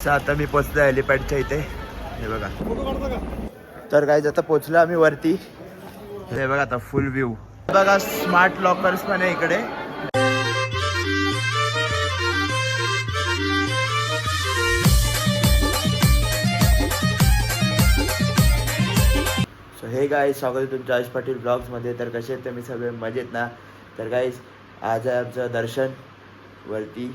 आता मी पोचलो हेलिपॅडच्या इथे. हे बघा, तर काय आता पोचलो आम्ही वरती. हे बघा आता फुल व्ह्यू बघा. स्मार्ट लॉकर्स पण आहे इकडे. सो हे गाईज, स्वागत आहे तुमच्या आयुष पाटील ब्लॉग्समध्ये. तर कसे आहेत तुम्ही सगळे, मजेत ना? तर गाईज, आज आहे आमचं दर्शन वरती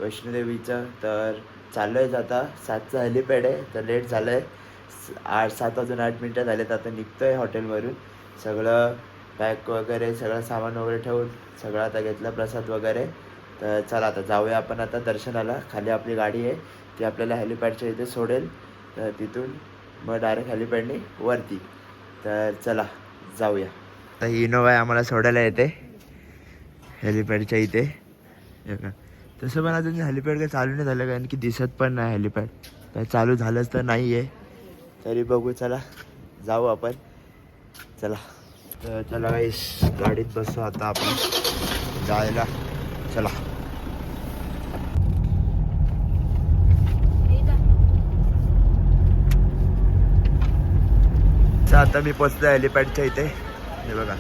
वैष्णोदेवीचं. तर चाललो आहे आता. 7चा हेलिपॅड आहे, तर लेट झालं आहे. 7 वाजून 8 मिनटं झालेत. आता निघतो आहे हॉटेलवरून. सगळं पॅक वगैरे, सगळं सामान वगैरे ठेवून सगळं आता घेतलं, प्रसाद वगैरे. तर चला आता जाऊया आपण आता दर्शनाला. खाली आपली गाडी आहे, ती आपल्याला हेलिपॅडच्या इथे सोडेल. तर तिथून मग डायरेक्ट हेलिपॅडने वरती. तर चला जाऊया. आता इनोवा आम्हाला सोडायला येते हेलिपॅडच्या इथे. तसं पण अजून हेलिपॅड काही चालू नाही झालं, कारण की दिसत पण नाही हेलिपॅड. काय चालू झालंच तर नाही आहे, तरी बघू. चला जाऊ आपण. चला तर चला गाईस, गाडीत बसू आता आपण जायला. चला. आता मी पोचलो हेलिपॅडच्या इथे. हे बघा.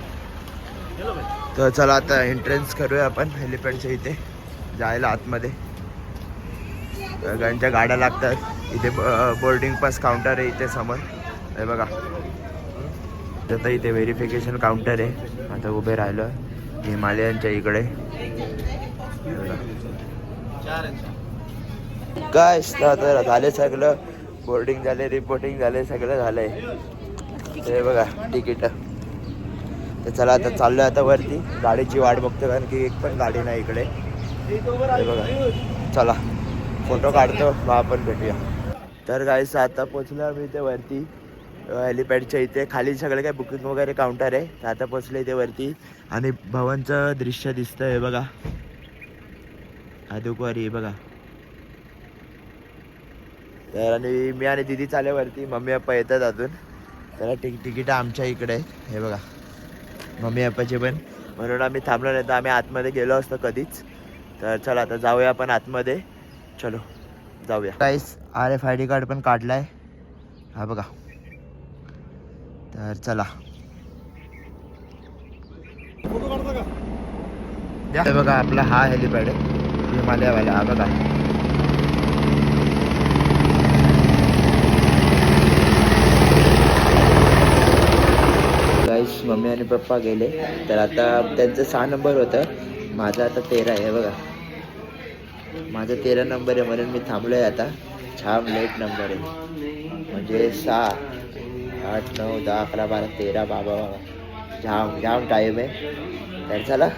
तर चला आता एंट्रन्स करूया आपण हेलिपॅडच्या इथे जायला आतमध्ये. त्यांच्या गाड्या लागतात इथे. बोर्डिंग पास काउंटर आहे इथे समोर. हे बघा, आता इथे व्हेरिफिकेशन काउंटर आहे. आता उभे राहिलो हिमालयनच्या इकडे. काय तर झाले सगळं. बोर्डिंग झाले, रिपोर्टिंग झाले, सगळं झालंय. हे बघा तिकीट. तर चला आता चाललोय आता वरती. गाडीची वाट बघतो, कारण की एक पण गाडी नाही इकडे. हे बघा, चला फोटो काढतो, मग आपण भेटूया. तर गाईस, आता पोचलो आम्ही इथे वरती हेलिपॅडच्या इथे. खाली सगळे काय बुकिंग वगैरे काउंटर आहे. तर आता पोचलो इथे वरती आणि भवनचं दृश्य दिसतं. हे बघा, हादुकवारी बघा. तर आणि मी आणि दिदी चाले वरती. मम्मी पप्पा येतात अजून. तर तिकीट आमच्या इकडे आहे. हे बघा, मम्मी पप्पाचे पण. म्हणून आम्ही थांबलो, नाही तर आम्ही आतमध्ये गेलो असतो कधीच. तर चला आता जाऊया आपण आतमध्ये. चलो जाऊया. गाईस, RFID कार्ड पण काढलाय, हा बघा. तर चला. हे बघा, आपला हा हेलिपॅड आहे हिमालयवाला. हा बघा. गाईस, मम्मी आणि पप्पा गेले. तर आता त्यांचं 6 नंबर होतं, माझा आता 13 आहे. बघा, माझा 13 नंबर आहे, म्हणून मी थांबलो आहे आता. छान लेट नंबर आहे, म्हणजे 6, 8, 9, 10, 11, 12, 13. बाबा जाम टाईम आहे. तर चला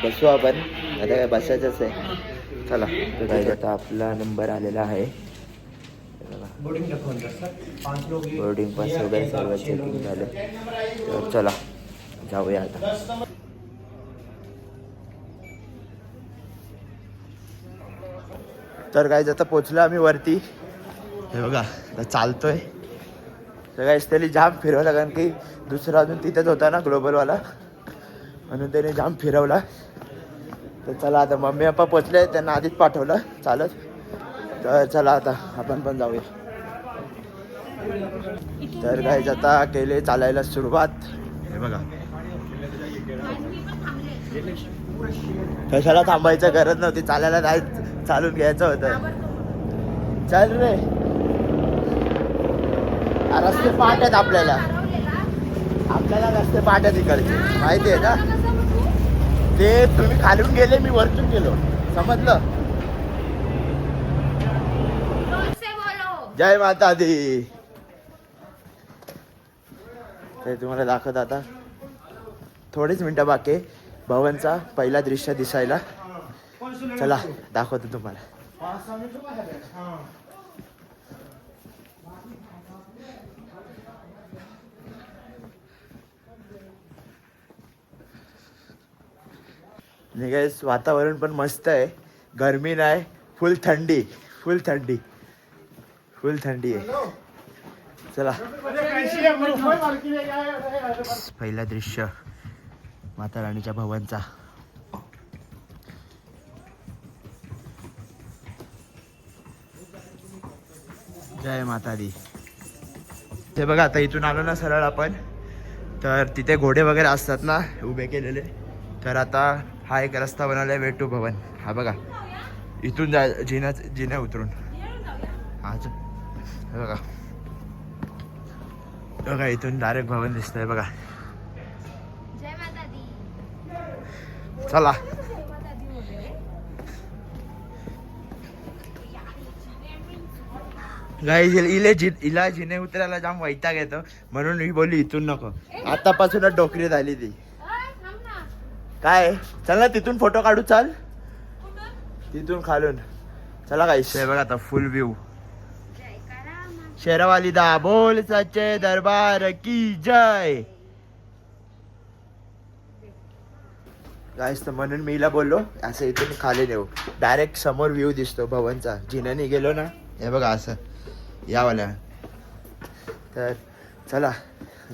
बसू आपण. आता काय बसायचंच आहे. चला. तर आता आपला नंबर आलेला आहे. बोर्डिंग पास वगैरे सर्व चेकिंग झालं. तर चला जाऊया आता. तर काय आता पोचलो आम्ही वरती. हे बघा, आता चालतोय. तर काय त्याने जाम फिरवला, कारण की दुसरा अजून तिथेच होता ना ग्लोबलवाला, म्हणून त्याने जाम फिरवला. तर चला आता मम्मी पप्पा पोचले, त्यांना आधीच पाठवलं चालत. तर चला आता आपण पण जाऊया. तर काय आता केले चालायला सुरुवात. हे बघा, कशाला थांबायचं गरज नव्हती. चालायला नाही, चालून घ्यायचं होतं. चल रे, रस्ते पाठ आहेत आपल्याला रस्ते पाठ आहेत इकडचे, माहिती आहे ना. ते तुम्ही खालून गेले, मी वरतून गेलो, समजलं. जय माता दी. ते तुम्हाला दाखवत आता. थोडीच मिनटं बाकी भवनचा पहिला दृश्य दिसायला. चला दाखवतो तुम्हाला. गाईस, वातावरण पण मस्त आहे. गरमी नाही, फुल थंडी आहे. चला. पहिला दृश्य माता राणीच्या भवनचा. जय माता दी. ते बघा आता इथून आलो ना सरळ आपण, तर तिथे घोडे वगैरे असतात ना उभे केलेले. तर आता हा एक रस्ता बनवलाय वेटू भवन. हा बघा इथून जिने उतरून हाच बघा बघा इथून डायरेक्ट भवन दिसतंय बघा. चला गाईज हिला जिने उतरायला जाम वैताग येतो म्हणून ही बोलली इथून नको. आतापासूनच डोकरी झाली ती. काय चल ना तिथून फोटो काढू. चाल तिथून खालून चला गाईस. हे बघा आता फुल व्ह्यू. शेरवाली दा बोल सच्चे दरबार की जय. गाईस तर म्हणून मी हिला बोललो असं इथून खाली नेऊ. डायरेक्ट समोर व्ह्यू दिसतो भवनचा. जिन्याने गेलो ना हे बघा असं यावाल्या. तर चला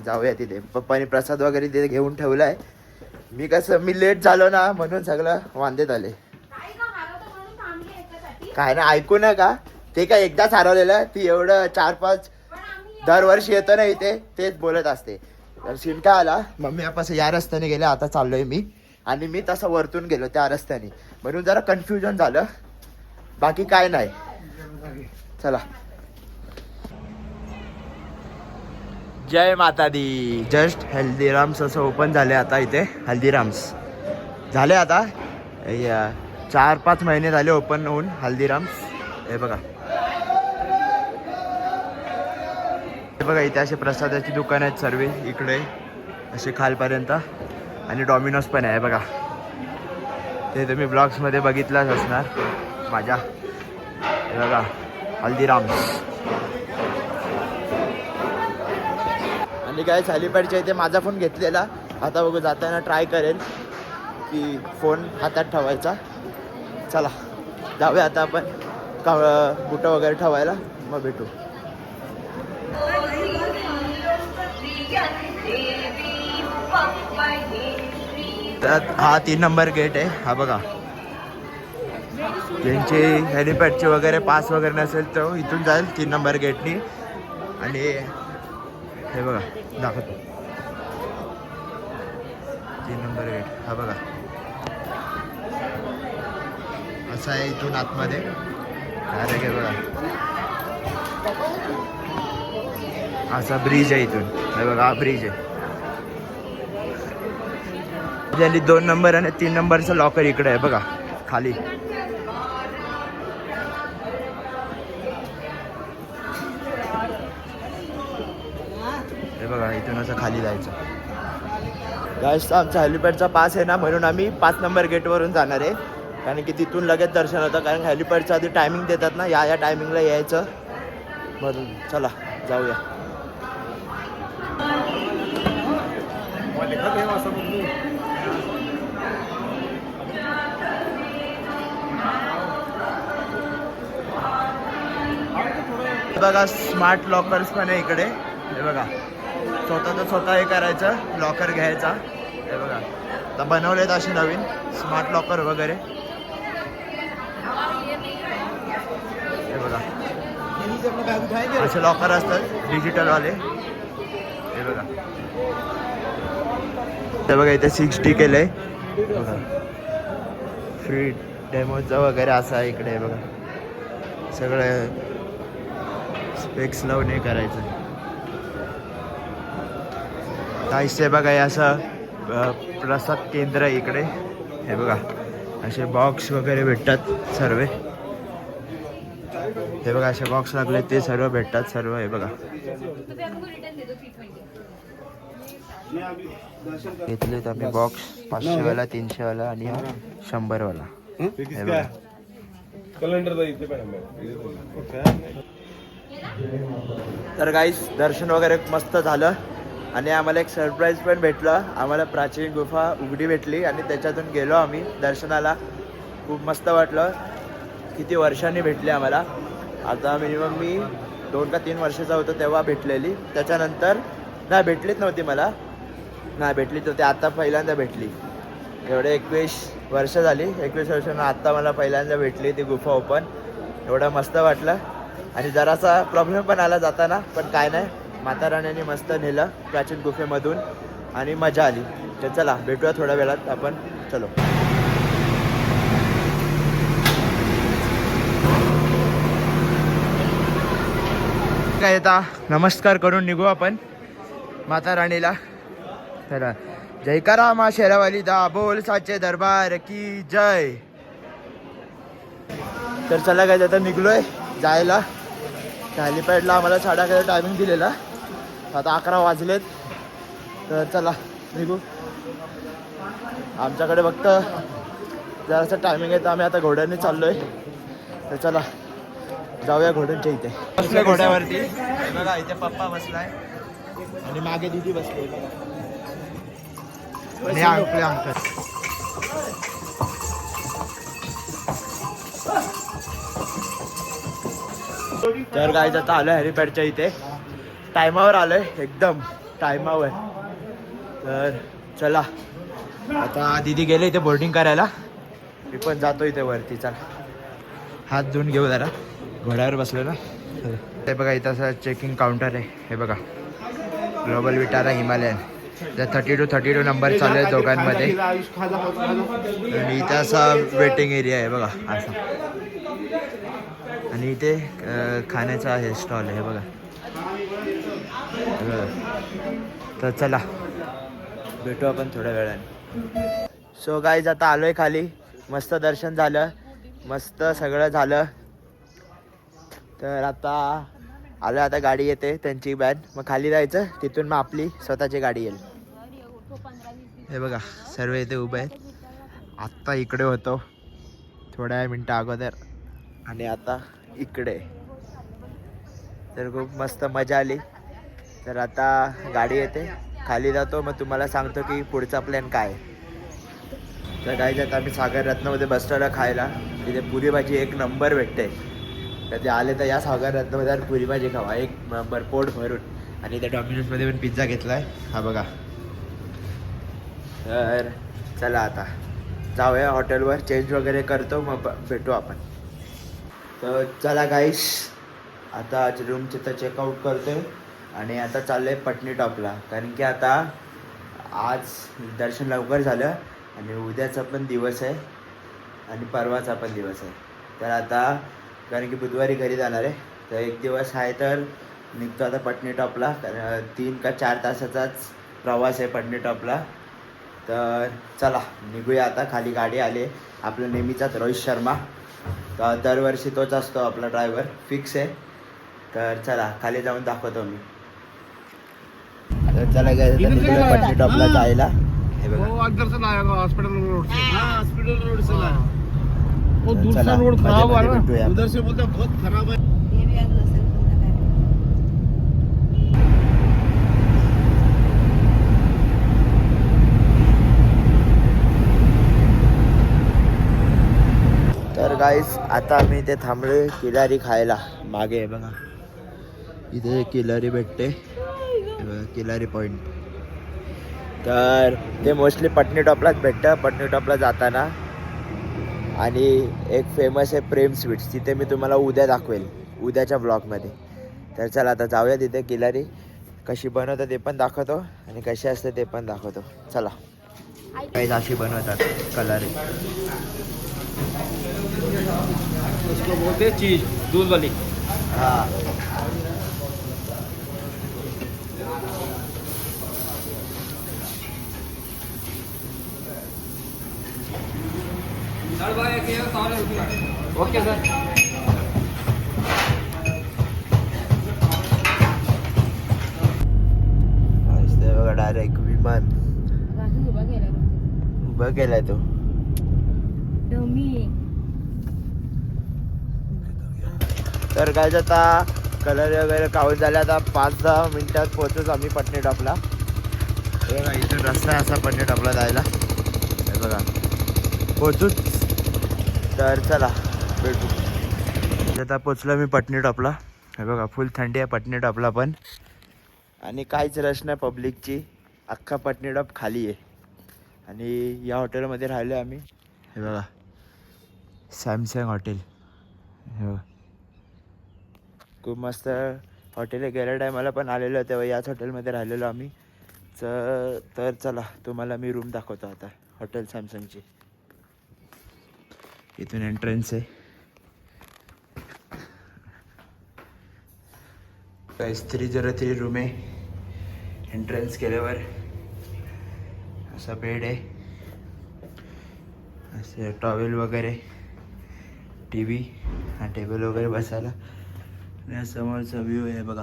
जाऊया तिथे. पप्पानी प्रसाद वगैरे तिथे घेऊन ठेवलाय. मी लेट झालो ना म्हणून सगळं वांदेत आले. काय ना ऐकू ना का ते काय एकदाच हरवलेलं. ती एवढं 4-5 दरवर्षी येतो ना इथे तेच बोलत असते. तर शिनका आला मम्मी आपण या रस्त्याने गेले. आता चाललोय मी आणि मी तसं वरतून गेलो त्या रस्त्याने म्हणून जरा कन्फ्युजन झालं. बाकी काय नाही. चला जय माता दी. जस्ट हल्दीराम्स असं ओपन झाले आता इथे. हल्दीराम्स झाले आता 4-5 महिने झाले ओपन होऊन हल्दीराम्स. हे बघा हे बघा इथे असे प्रसादाची दुकान आहेत सर्व इकडे असे खालपर्यंत. आणि डॉमिनोज पण आहे बघा. ते तुम्ही ब्लॉग्समध्ये बघितलंच असणार माझ्या. हे बघा हल्दीराम्स. आणि काय सालीपाडच्या इथे माझा फोन घेतलेला. आता बघू जाताना ट्राय करेल की फोन हातात ठेवायचा. चला जाऊया आता आपण बुटं वगैरे ठेवायला मग भेटू. तर हा 3 नंबर गेट आहे. हा बघा ज्यांचे हेलिपॅडचे वगैरे पास वगैरे नसेल तर इथून जाईल 3 नंबर गेटनी. आणि हे बघा दाखवतो 3 नंबर गेट. हा बघा असं आहे इथून आतमध्ये डायरेक्ट. हे बघा असा ब्रिज आहे इथून. हे बघा हा ब्रिज आहे. ज्यांनी 2 नंबर आणि 3 नंबरचं लॉकर इकडे आहे बघा खाली. हे बघा इथून असं खाली जायचं. गाईस आमचा हेलिपॅडचा पास आहे ना म्हणून आम्ही 5 नंबर गेटवरून जाणार आहे. कारण की तिथून लगेच दर्शन होतं. कारण हेलिपॅडच्या आधी टायमिंग देतात ना या टायमिंगला यायचं म्हणून. चला जाऊया. बघा स्मार्ट लॉकर्स पण आहे इकडे. हे बघा स्वतः हे करायचं लॉकर घ्यायचा. हे बघा आता बनवलेत असे नवीन स्मार्ट लॉकर वगैरे. हे बघा असे लॉकर असतात डिजिटलवाले. हे बघा ते बघा इथे 6D केलंय बघा. फ्री डेमोचं वगैरे असं आहे इकडे. बघा सगळं स्पेक्स लावून हे करायचं. काहीच बघा हे असं प्रसाद केंद्र आहे इकडे. हे बघा असे बॉक्स वगैरे भेटतात सर्व. हे बघा असे बॉक्स लागले ते सर्व भेटतात सर्व. हे बघा घेतलेत आम्ही बॉक्स 500 वाला 300 वाला आणि 100 वाला. हे बघा तर गाईस दर्शन वगैरे मस्त झालं. आणि आम्हाला एक सरप्राईज पण भेटलं. आम्हाला प्राचीन गुफा उघडी भेटली आणि त्याच्यातून गेलो आम्ही दर्शनाला. खूप मस्त वाटलं. किती वर्षांनी भेटली आम्हाला. आता मिनिमम मी 2 का 3 वर्षाचा होतो तेव्हा भेटलेली. त्याच्यानंतर नाही भेटलीच नव्हती मला. नाही भेटलीच नव्हती. आता पहिल्यांदा भेटली. एवढे 21 वर्ष झाली. 21 वर्षांना आत्ता मला पहिल्यांदा भेटली ती गुफा ओपन. एवढं मस्त वाटलं. आणि जरासा प्रॉब्लेम पण आला जाताना, पण काय नाही, माता राण्याने मस्त नेलं प्राचीन गुफेमधून आणि मजा आली. तर चला भेटूया थोड्या वेळात आपण. चलो. काय आता नमस्कार करून निघू आपण माता राणीला. तर जयकारा मा शेरावाली दा बोल साचे दरबार की जय. तर चला काय आता निघलोय जायला. हेलिपॅडला आम्हाला 11:30 टायमिंग दिलेला, आता 11 वाजलेत. तर चला निघू. आमच्याकडे फक्त जरासं टायमिंग आहे, तर आम्ही आता घोड्याने चाललोय. तर चला जाऊया घोड्यांच्या इथे. बसलोय घोड्यावरती, हे बघा इथे पप्पा बसलाय आणि मागे दिदी बसले आणि आपले अंकल. तर काय आता आलोय हेलिपॅडच्या इथे. टायमावर आलोय, एकदम टायमावर. तर चला आता दीदी गेले इथे बोर्डिंग करायला, मी पण जातो इथे वरती. चला हात धुवून घेऊ जरा, घोड्यावर बसलो ना. हे बघा इथं असं चेकिंग काउंटर आहे. हे बघा ग्लोबल विटारा हिमालयन. तर 32 नंबर चालू आहे दोघांमध्ये. आणि इथे असा वेटिंग एरिया आहे बघा असा. आणि इथे खाण्याचा आहे स्टॉल आहे बघा. तर चला भेटू आपण थोड्या वेळाने. सो गाईज आता आलोय खाली. मस्त दर्शन झालं, मस्त सगळं झालं. तर आता आलो, आता गाडी येते त्यांची बॅन, मग खाली जायचं, तिथून मग आपली स्वतःची गाडी येईल. हे बघा सर्व इथे उभे आहेत. आत्ता इकडे होतो थोड्या मिनटं अगोदर आणि आता इकडे. तर खूप मस्त मजा आली. तर आता गाडी येते, खाली जातो, मग तुम्हाला सांगतो की पुढचा प्लॅन काय. तर काय जात आम्ही सागर रत्नमध्ये बसलेला खायला. तिथे पुरी भाजी एक नंबर भेटते. कधी आले तर या सागर रत्नमध्ये पुरी भाजी खावा, एक नंबर पोट भरून. आणि इथे डॉमिनोजमध्ये पण पिझ्झा घेतलाय, हा बघा. तर चला आता जाऊया हॉटेलवर, चेंज वगैरे करतो, मग भेटू आपण. तर चला गाईस, आता रूमचं तर चेकआउट करतोय आणि आता चाललोय पटनी टॉपला. कारण की आता आज दर्शन लवकर झालं आणि उद्याचा पण दिवस आहे आणि परवाचा पण दिवस आहे. तर आता कारण की बुधवारी घरी जाणार आहे, तर एक दिवस आहे, तर निघतो आता पटनी टॉपला. 3 का 4 तासाचाच प्रवास आहे पटनी टॉपला. तर चला निघूया आता. खाली गाडी आली, आपला नेहमीचाच रोहित शर्मा. तर दरवर्षी तोच असतो आपला ड्रायव्हर, फिक्स आहे. तर चला खाली जाऊन दाखवतो मी. तर चला काय पटनी टॉपला जायला. हे बघा हॉस्पिटल रोड से। हाँ हॉस्पिटल रोड से ना। वो तर दूसरा चला, रोड खराब है मध्ये ना, भेटूया. उधर से बोलते बहुत खराब है। तर गाईस आता आम्ही इथे थांबलोय किलारी खायला. मागे आहे बघा, इथे किलारी भेटते, हे बघा किलारी पॉईंट. तर ते मोस्टली पटनी टॉपलाच भेटतं, पटनी टॉपला जाताना. आणि एक फेमस आहे प्रेम स्वीट्स, तिथे मी तुम्हाला उद्या दाखवेल, उद्याच्या ब्लॉगमध्ये. तर चला आता जाऊया तिथे. किलारी कशी बनवतात ते पण दाखवतो आणि कशी असते ते पण दाखवतो. चला काही अशी बनवतात कलारी. उसको बोलते चीज, दूध वाली। हाँ ओके सर। बघा डायरेक्ट विमान उभा केलाय तो. तर काय आता कलर वगैरे खाऊन झाले, आता 5-10 मिनिटात पोहोचूच आम्ही पटनी टॉपला. हे बघा इथून रस्ता आहे असा पटनी टॉपला जायला, हे बघा पोहोचूच. तर चला भेटू. आता पोचलो मी पटनी टॉपला. हे बघा फुल थंडी आहे पटनी टॉपला पण, आणि काहीच रश नाही पब्लिकची. अख्खा पटनी टॉप खाली आहे. आणि या हॉटेलमध्ये राहिलो आम्ही. हे बघा सॅमसंग हॉटेल, हे बघा खूप मस्त हॉटेल आहे. गेल्या टायमाला पण आलेलो तेव्हा याच हॉटेलमध्ये राहिलेलो आम्ही. तर चला तुम्हाला मी रूम दाखवतो आता हॉटेल सॅमसंगची. इथून एंट्रन्स आहे. 303 रूम आहे. एंट्रन्स केल्यावर असा बेड आहे, असे टॉवेल वगैरे, टी व्ही, हा टेबल वगैरे बसायला. आणि समोरचा व्ह्यू आहे बघा.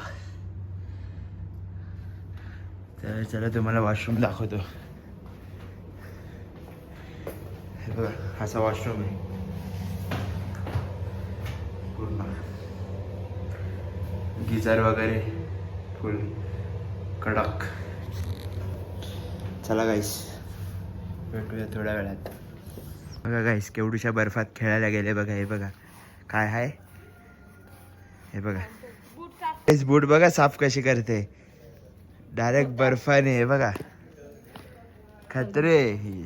तर चला तुम्हाला वॉशरूम दाखवतो. हे बघा असा वॉशरूम आहे पूर्ण. गिझर वगैरे फुल कडक. चला गाईस भेटूया थोड्या वेळात. बघा गाईस केवढूशा बर्फात खेळायला गेले बघा. हे बघा काय आहे, हे बघा इस बूट बघा साफ कशी करते डायरेक्ट बर्फाने. हे बघा खतरे ही.